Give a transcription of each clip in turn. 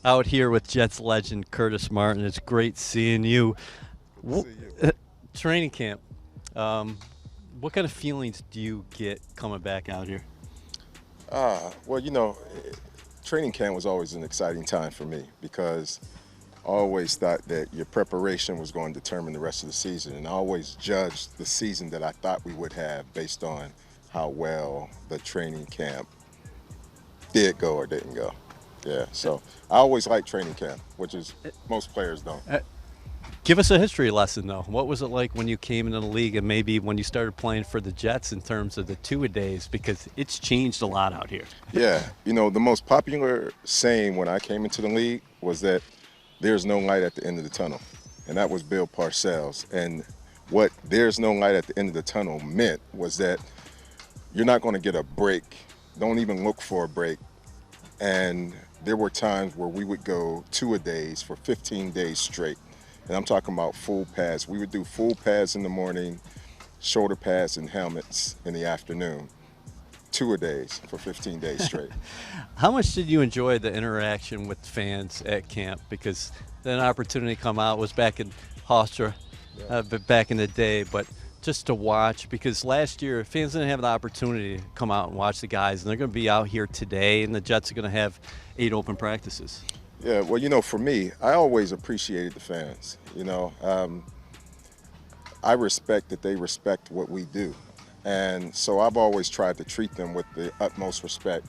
out here with Jets legend Curtis Martin. It's great seeing you. See Wh- you. Training camp. Um, what kind of feelings do you get coming back out here? Well, training camp was always an exciting time for me because I always thought that your preparation was going to determine the rest of the season, and I always judged the season that I thought we would have based on how well the training camp did go or didn't go. Yeah, so I always liked training camp, which is most players don't. Uh, Give us a history lesson, though. What was it like when you came into the league and maybe when you started playing for the Jets in terms of the two-a-days? Because it's changed a lot out here. Yeah, the most popular saying when I came into the league was that there's no light at the end of the tunnel, and that was Bill Parcells. And what there's no light at the end of the tunnel meant was that you're not going to get a break. Don't even look for a break. And there were times where we would go two-a-days for 15 days straight. And I'm talking about full pads. We would do full pads in the morning, shoulder pads and helmets in the afternoon. Two-a-days for 15 days straight. How much did you enjoy the interaction with fans at camp? Because an opportunity to come out was back in Hofstra, but back in the day, but just to watch, because last year fans didn't have the opportunity to come out and watch the guys, and they're going to be out here today, and the Jets are going to have 8 open practices. Yeah, well, for me, I always appreciated the fans. I respect that they respect what we do. And so I've always tried to treat them with the utmost respect.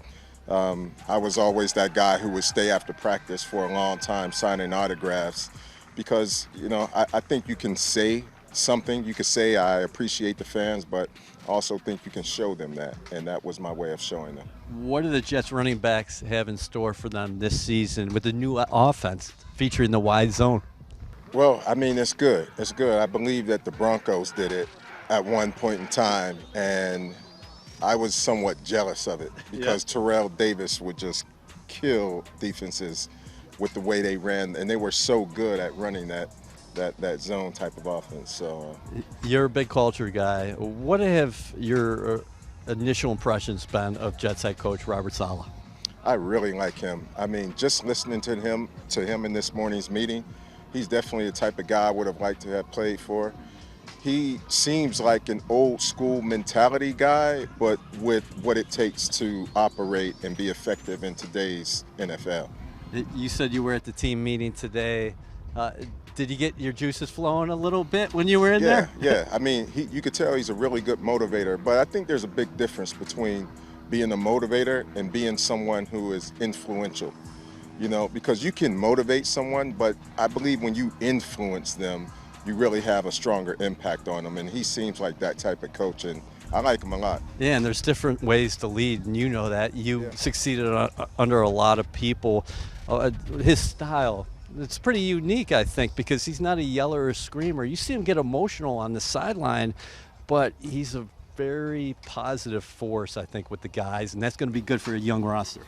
I was always that guy who would stay after practice for a long time signing autographs because, I think you can say something. You could say, I appreciate the fans, but I also think you can show them that. And that was my way of showing them. What do the Jets running backs have in store for them this season with the new offense featuring the wide zone? Well, I mean, it's good. It's good. I believe that the Broncos did it at one point in time, and I was somewhat jealous of it because Terrell Davis would just kill defenses with the way they ran, and they were so good at running that zone type of offense. So You're a big culture guy. What have your initial impressions been of Jets head coach Robert Saleh? I really like him. I mean, just listening to him in this morning's meeting, he's definitely the type of guy I would have liked to have played for. He seems like an old school mentality guy, but with what it takes to operate and be effective in today's NFL. You said you were at the team meeting today. Uh, did you get your juices flowing a little bit when you were in Yeah, there? yeah. I mean, you could tell he's a really good motivator, but I think there's a big difference between being a motivator and being someone who is influential. Because you can motivate someone, but I believe when you influence them, you really have a stronger impact on them. And he seems like that type of coach, and I like him a lot. Yeah, and there's different ways to lead, and you know that. You Yeah. succeeded under a lot of people. His style, it's pretty unique, I think, because he's not a yeller or screamer. You see him get emotional on the sideline, but he's a very positive force, I think, with the guys, and that's going to be good for a young roster.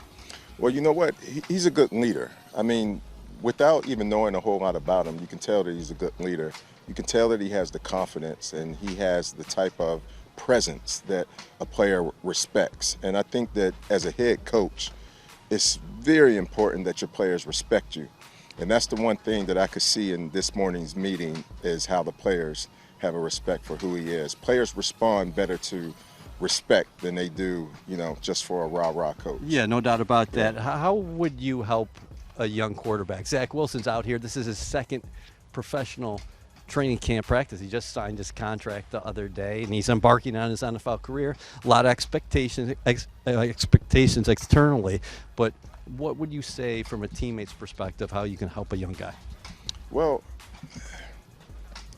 Well, you know what? He's a good leader. I mean, without even knowing a whole lot about him, you can tell that he's a good leader. You can tell that he has the confidence and he has the type of presence that a player respects. And I think that as a head coach, it's very important that your players respect you. And that's the one thing that I could see in this morning's meeting is how the players have a respect for who he is. Players respond better to respect than they do, just for a rah-rah coach. Yeah, no doubt about that. How would you help a young quarterback? Zach Wilson's out here. This is his second professional training camp practice. He just signed his contract the other day, and he's embarking on his NFL career. A lot of expectations externally, but what would you say from a teammate's perspective how you can help a young guy? Well,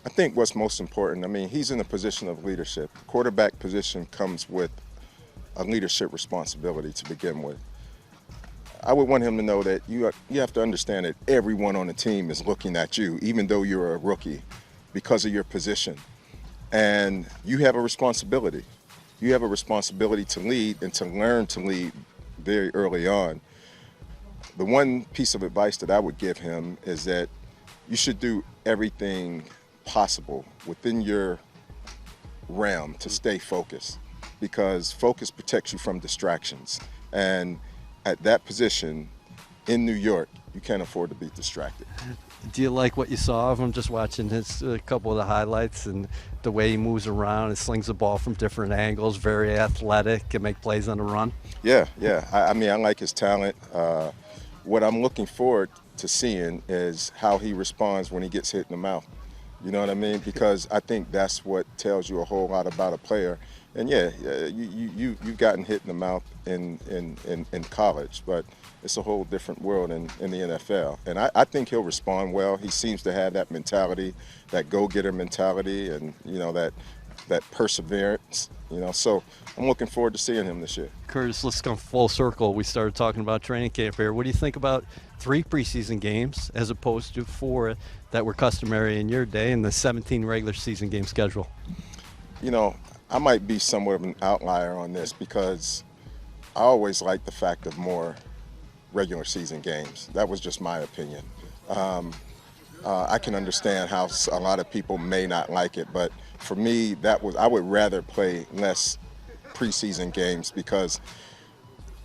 I think what's most important, I mean, he's in a position of leadership. Quarterback position comes with a leadership responsibility to begin with. I would want him to know that you have to understand that everyone on the team is looking at you, even though you're a rookie, because of your position. And you have a responsibility. You have a responsibility to lead and to learn to lead very early on. The one piece of advice that I would give him is that you should do everything possible within your realm to stay focused, because focus protects you from distractions. And at that position in New York, you can't afford to be distracted. Do you like what you saw of him just watching his couple of the highlights and the way he moves around and slings the ball from different angles, very athletic, can make plays on the run? Yeah. I mean, I like his talent. What I'm looking forward to seeing is how he responds when he gets hit in the mouth. You know what I mean? Because I think that's what tells you a whole lot about a player. And you've gotten hit in the mouth in college, but it's a whole different world in the NFL. And I think he'll respond well. He seems to have that mentality, that go-getter mentality, and that perseverance. So I'm looking forward to seeing him this year. Curtis, let's come full circle. We started talking about training camp here. What do you think about 3 preseason games as opposed to 4 that were customary in your day and the 17 regular season game schedule? I might be somewhat of an outlier on this because I always liked the fact of more regular season games. That was just my opinion. I can understand how a lot of people may not like it, but for me, I would rather play less preseason games because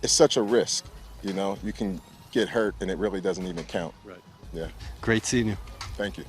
it's such a risk. You can get hurt and it really doesn't even count. Right. Yeah. Great seeing you. Thank you.